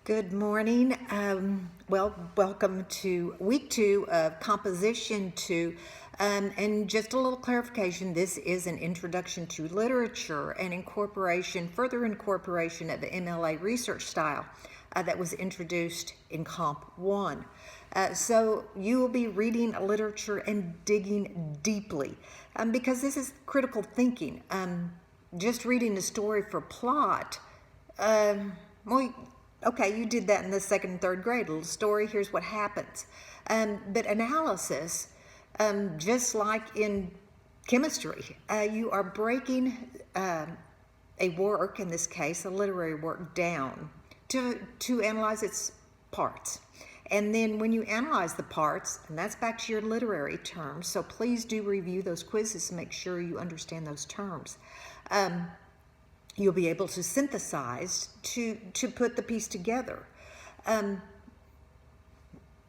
Good morning. Welcome to week 2 of Composition 2. And just a little clarification, this is an introduction to literature and further incorporation of the MLA research style that was introduced in Comp 1. So you will be reading literature and digging deeply because this is critical thinking. Just reading the story for plot, okay, you did that in the second and third grade. A little story, here's what happens. But analysis, just like in chemistry, you are breaking a work, in this case, a literary work, down to analyze its parts. And then when you analyze the parts, and that's back to your literary terms, so please do review those quizzes to make sure you understand those terms. You'll be able to synthesize to put the piece together.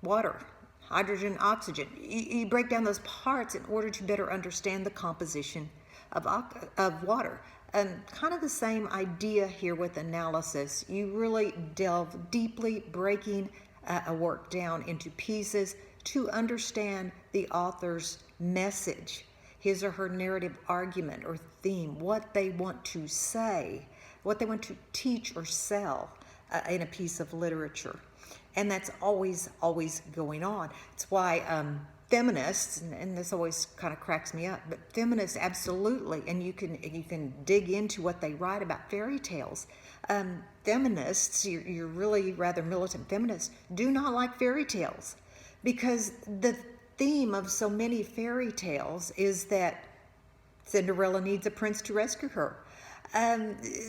Water, hydrogen, oxygen. You break down those parts in order to better understand the composition of water. Kind of the same idea here with analysis. You really delve deeply, breaking a work down into pieces to understand the author's message, his or her narrative argument or theme, what they want to say, what they want to teach or sell in a piece of literature. And that's always going on. It's why feminists, and this always kind of cracks me up, but feminists absolutely, and you can dig into what they write about fairy tales. Feminists, you're really rather militant feminists, do not like fairy tales because the theme of so many fairy tales is that Cinderella needs a prince to rescue her.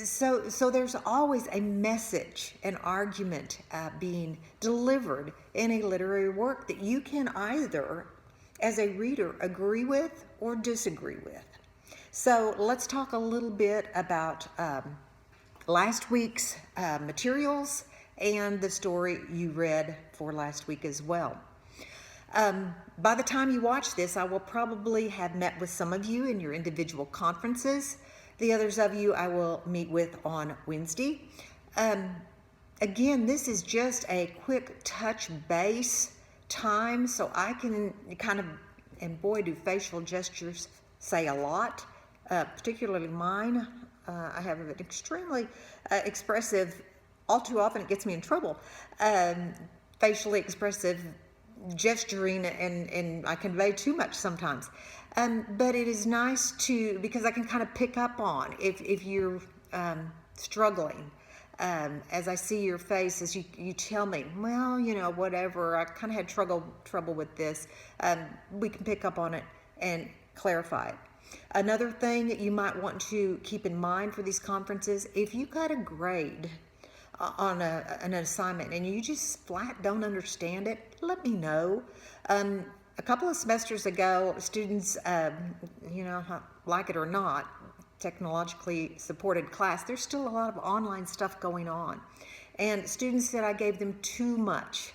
So there's always a message, an argument being delivered in a literary work that you can either, as a reader, agree with or disagree with. So let's talk a little bit about last week's materials and the story you read for last week as well. By the time you watch this, I will probably have met with some of you in your individual conferences. The others of you I will meet with on Wednesday. Again, this is just a quick touch base time, so I can kind of, and boy, do facial gestures say a lot, particularly mine. I have an extremely expressive, all too often it gets me in trouble, facially expressive gesturing, and I convey too much sometimes. But it is nice because I can kind of pick up on if you're struggling. As I see your face, as you tell me, well, whatever, I kind of had trouble with this. We can pick up on it and clarify it. Another thing that you might want to keep in mind for these conferences, if you got a grade on an assignment and you just flat don't understand it, let me know. A couple of semesters ago, students, like it or not, technologically supported class, there's still a lot of online stuff going on. And students said I gave them too much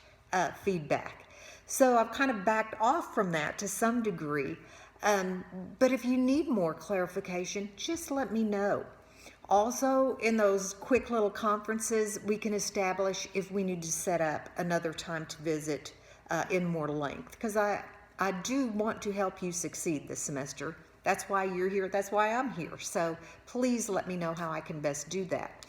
feedback. So I've kind of backed off from that to some degree. But if you need more clarification, just let me know. Also, in those quick little conferences, we can establish if we need to set up another time to visit in more length, because I do want to help you succeed this semester. That's why you're here. That's why I'm here. So please let me know how I can best do that.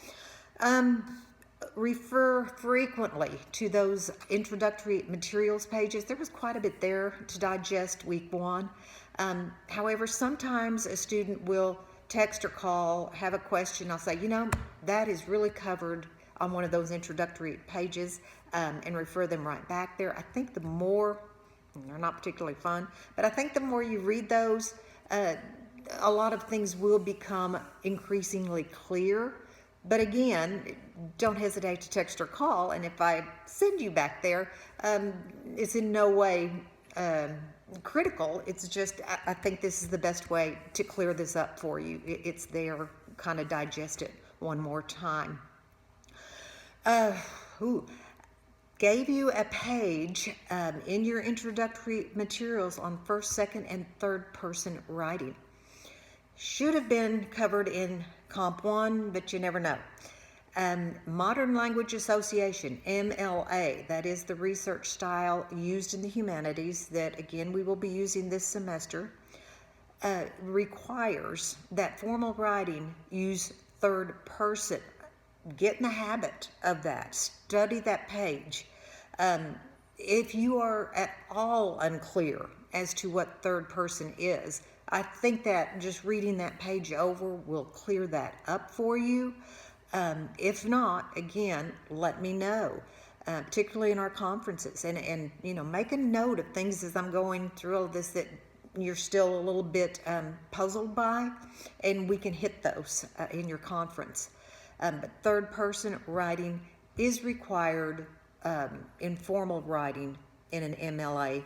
Refer frequently to those introductory materials pages. There was quite a bit there to digest week 1. However, sometimes a student will text or call, have a question. I'll say, that is really covered on one of those introductory pages, and refer them right back there. I think the more, they're not particularly fun, but I think the more you read those, a lot of things will become increasingly clear. But again, don't hesitate to text or call, and if I send you back there, it's in no way critical. It's just, I think this is the best way to clear this up for you. It's there, kind of digest it one more time. Gave you a page in your introductory materials on first, second, and third person writing. Should have been covered in Comp 1, but you never know. Modern Language Association, MLA, that is the research style used in the humanities that, again, we will be using this semester, requires that formal writing use third person. Get in the habit of that. Study that page. If you are at all unclear as to what third person is, I think that just reading that page over will clear that up for you. If not, again, let me know, particularly in our conferences, and make a note of things as I'm going through all this that you're still a little bit puzzled by, and we can hit those in your conference. But third person writing is required in formal writing in an MLA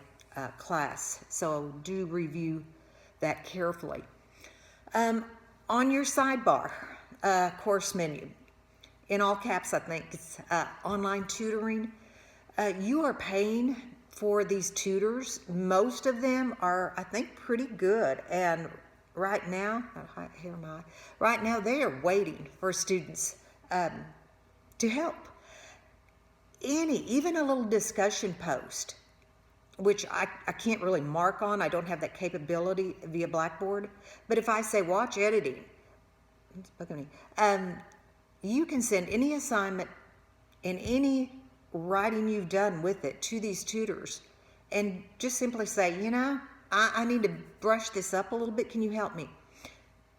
class, so do review that carefully. On your sidebar, course menu, in all caps I think, it's online tutoring. You are paying for these tutors. Most of them are, I think, pretty good, and right now they are waiting for students to help. Even a little discussion post, which I can't really mark on. I don't have that capability via Blackboard. But if I say watch editing, you can send any assignment and any writing you've done with it to these tutors and just simply say, I need to brush this up a little bit. Can you help me?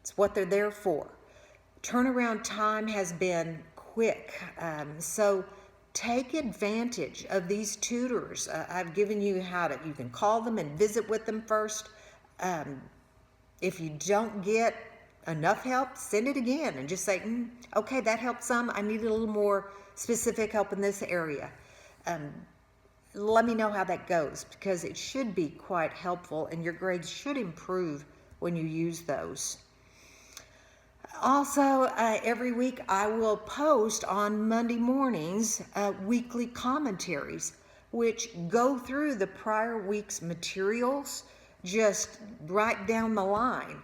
It's what they're there for. Turnaround time has been quick. So take advantage of these tutors. I've given you you can call them and visit with them first. If you don't get enough help, send it again and just say, okay, that helped some. I need a little more specific help in this area. Let me know how that goes, because it should be quite helpful and your grades should improve when you use those. Also, every week I will post on Monday mornings weekly commentaries, which go through the prior week's materials just right down the line.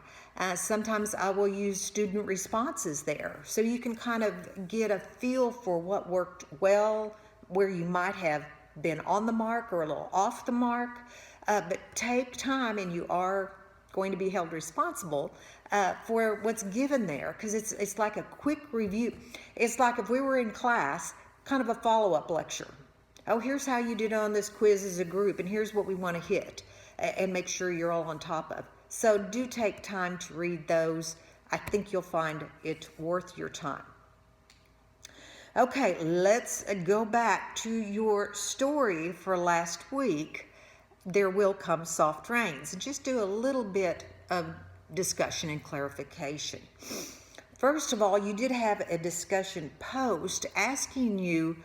Sometimes I will use student responses there, so you can kind of get a feel for what worked well, where you might have been on the mark or a little off the mark. But take time, and you are going to be held responsible for what's given there, because it's like a quick review. It's like if we were in class, kind of a follow-up lecture. Oh, here's how you did on this quiz as a group, and here's what we want to hit and make sure you're all on top of. So do take time to read those. I think you'll find it worth your time. Okay, let's go back to your story for last week. There will come soft rains. Just do a little bit of discussion and clarification. First of all, you did have a discussion post asking you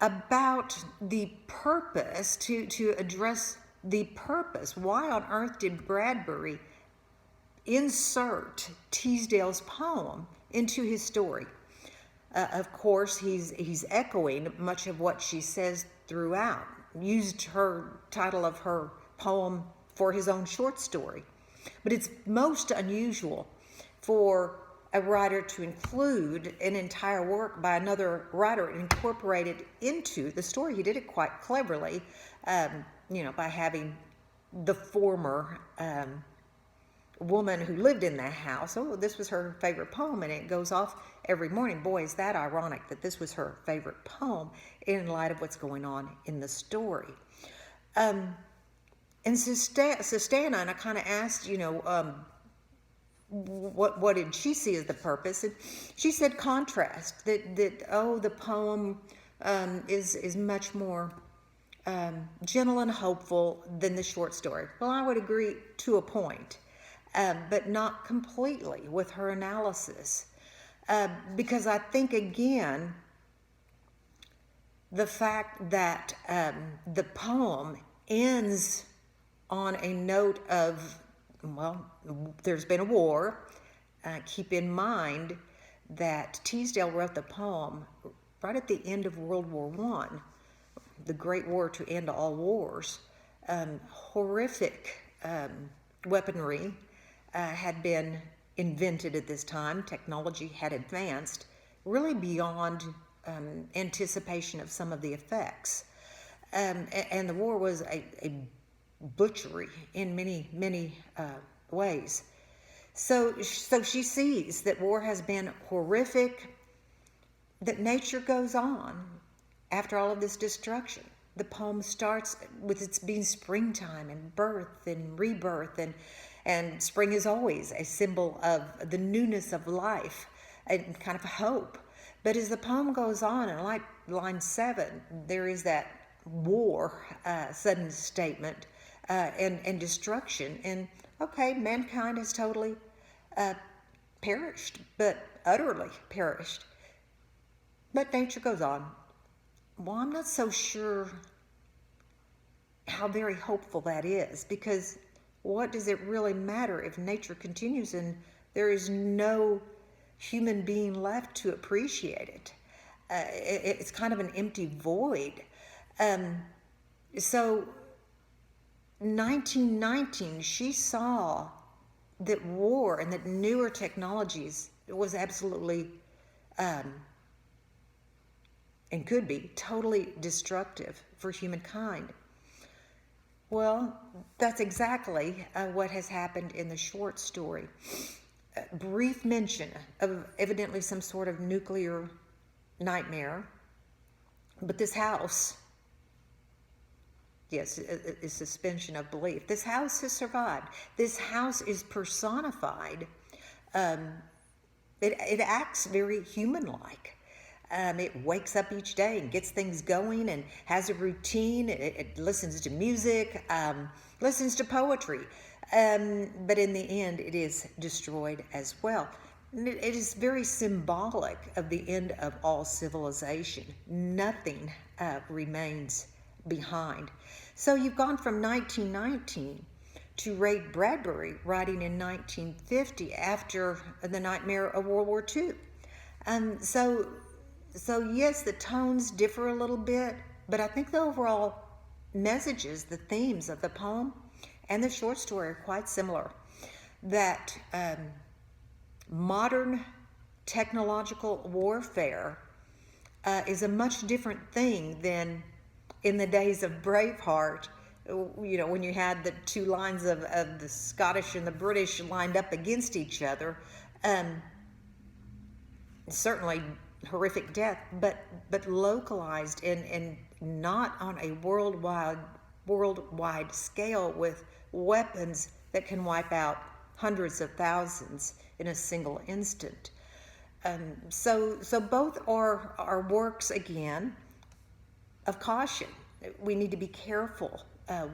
about the purpose, to address the purpose. Why on earth did Bradbury insert Teasdale's poem into his story? Of course, he's echoing much of what she says throughout. Used her title of her poem for his own short story. But it's most unusual for a writer to include an entire work by another writer and incorporate it into the story. He did it quite cleverly, by having the former woman who lived in that house. Oh, this was her favorite poem, and it goes off every morning. Boy, is that ironic that this was her favorite poem in light of what's going on in the story. And Sustanna, and I kind of asked, what did she see as the purpose? And she said contrast, that the poem is much more gentle and hopeful than the short story. Well, I would agree to a point, but not completely with her analysis, because I think, again, the fact that the poem ends on a note of, there's been a war. Keep in mind that Teasdale wrote the poem right at the end of World War I, the Great War to end all wars. Horrific weaponry had been invented at this time. Technology had advanced really beyond anticipation of some of the effects. And the war was a butchery in many ways. So she sees that war has been horrific, that nature goes on after all of this destruction. The poem starts with its being springtime and birth and rebirth, and spring is always a symbol of the newness of life and kind of hope. But as the poem goes on, and like line 7, there is that war, sudden statement, and destruction. And okay, mankind has totally perished, but utterly perished. But nature goes on. Well, I'm not so sure how very hopeful that is, because what does it really matter if nature continues and there is no human being left to appreciate it? It's kind of an empty void. So 1919, she saw that war and that newer technologies was absolutely and could be totally destructive for humankind. Well, that's exactly what has happened in the short story. A brief mention of evidently some sort of nuclear nightmare, but this house, yes, a suspension of belief. This house has survived. This house is personified. It acts very human-like. It wakes up each day and gets things going and has a routine. It listens to music, listens to poetry. But in the end, it is destroyed as well. It is very symbolic of the end of all civilization. Nothing remains behind. So you've gone from 1919 to Ray Bradbury writing in 1950 after the nightmare of World War II. So yes, the tones differ a little bit, but I think the overall messages, the themes of the poem and the short story are quite similar. That modern technological warfare is a much different thing than in the days of Braveheart, you know, when you had the two lines of the Scottish and the British lined up against each other. Certainly horrific death, but localized and not on a worldwide scale with weapons that can wipe out hundreds of thousands in a single instant. So both are works, again, of caution. We need to be careful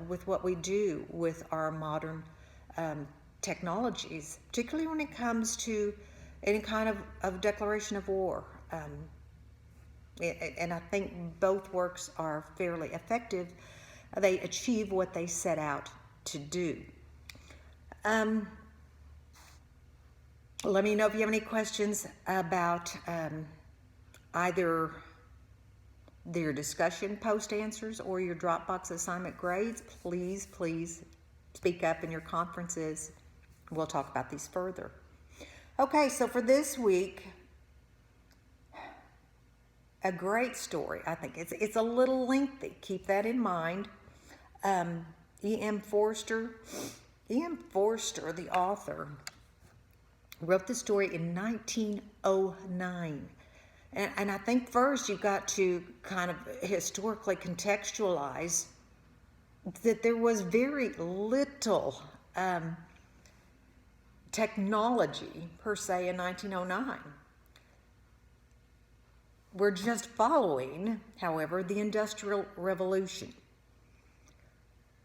with what we do with our modern technologies, particularly when it comes to any kind of declaration of war. And I think both works are fairly effective. They achieve what they set out to do. Let me know if you have any questions about either their discussion post answers or your Dropbox assignment grades. Please speak up in your conferences. We'll talk about these further. Okay, so for this week, a great story. I think it's a little lengthy. Keep that in mind. E.M. Forster, the author, wrote the story in 1909. And I think first you've got to kind of historically contextualize that there was very little technology per se in 1909. We're just following, however, the Industrial Revolution.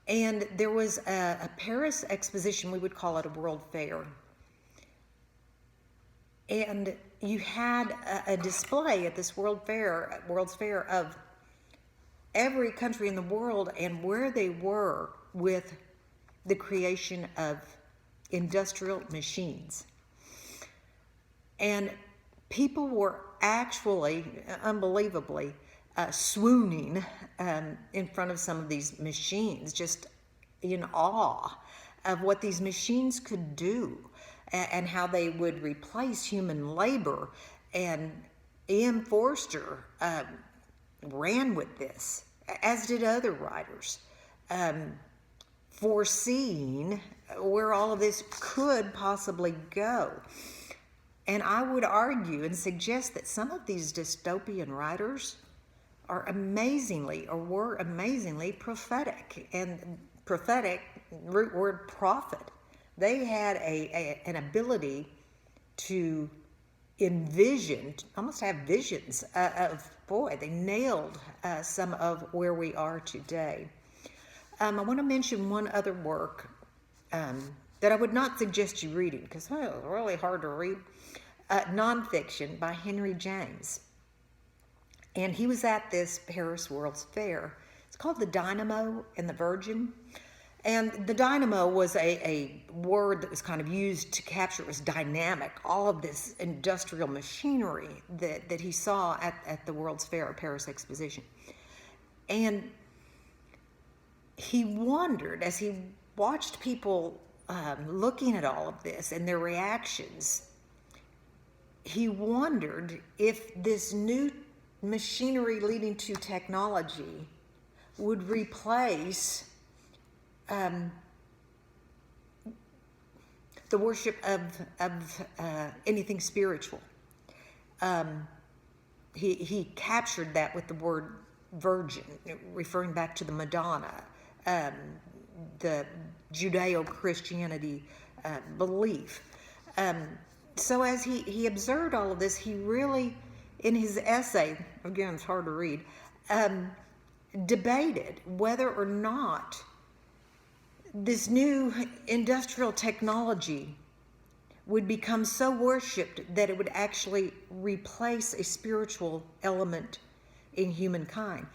And there was a Paris exposition, we would call it a World Fair. And you had a display at this World's Fair of every country in the world and where they were with the creation of industrial machines. And people were actually, unbelievably, swooning in front of some of these machines, just in awe of what these machines could do. and how they would replace human labor. And E.M. Forster ran with this, as did other writers, foreseeing where all of this could possibly go. And I would argue and suggest that some of these dystopian writers are amazingly, or were amazingly prophetic. And prophetic, root word prophet. They had an ability to envision, almost have visions of, boy, they nailed some of where we are today. I want to mention one other work that I would not suggest you reading because it's really hard to read. Nonfiction by Henry James. And he was at this Paris World's Fair. It's called The Dynamo and the Virgin. And the dynamo was a word that was kind of used to capture, it was dynamic, all of this industrial machinery that he saw at the World's Fair, Paris Exposition. And he wondered, as he watched people looking at all of this and their reactions, he wondered if this new machinery leading to technology would replace the worship of anything spiritual. He captured that with the word virgin, referring back to the Madonna, the Judeo-Christianity belief. So as he observed all of this, he really, in his essay, again, it's hard to read, debated whether or not this new industrial technology would become so worshipped that it would actually replace a spiritual element in humankind.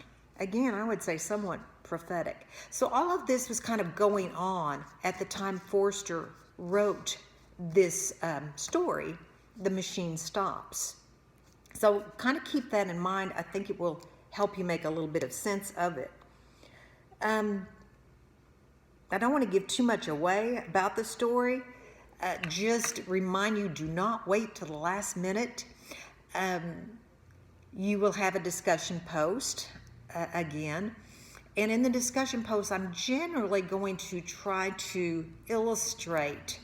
Again, I would say somewhat prophetic. So all of this was kind of going on at the time Forster wrote this story, The Machine Stops. So kind of keep that in mind. I think it will help you make a little bit of sense of it. I don't want to give too much away about the story. Just remind you, do not wait till the last minute. You will have a discussion post again. And in the discussion post, I'm generally going to try to illustrate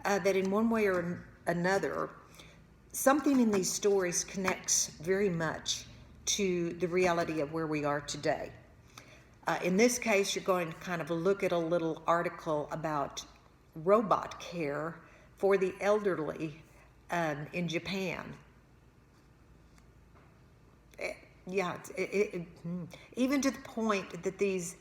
that in one way or another, something in these stories connects very much to the reality of where we are today. In this case, you're going to kind of look at a little article about robot care for the elderly in Japan. Even to the point that these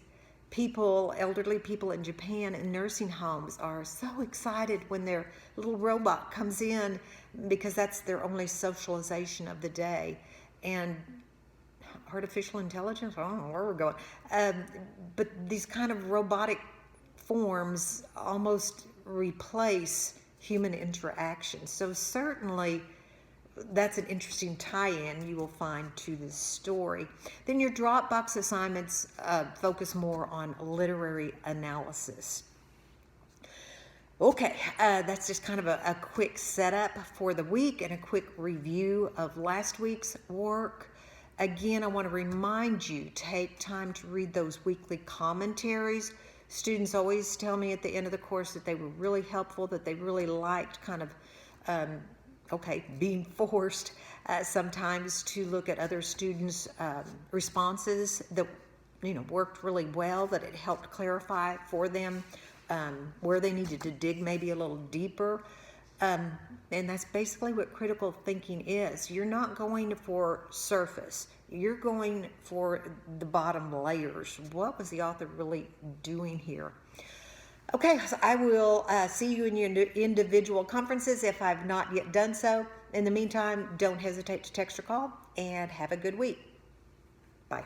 people, elderly people in Japan in nursing homes, are so excited when their little robot comes in because that's their only socialization of the day. And artificial intelligence, I don't know where we're going. But these kind of robotic forms almost replace human interaction. So certainly that's an interesting tie-in you will find to this story. Then your Dropbox assignments focus more on literary analysis. Okay, that's just kind of a quick setup for the week and a quick review of last week's work. Again, I want to remind you, take time to read those weekly commentaries. Students always tell me at the end of the course that they were really helpful, that they really liked kind of, being forced sometimes to look at other students' responses that, worked really well, that it helped clarify for them where they needed to dig maybe a little deeper. And that's basically what critical thinking is. You're not going for surface. You're going for the bottom layers. What was the author really doing here? Okay, so I will see you in your individual conferences if I've not yet done so. In the meantime, don't hesitate to text or call, and have a good week. Bye.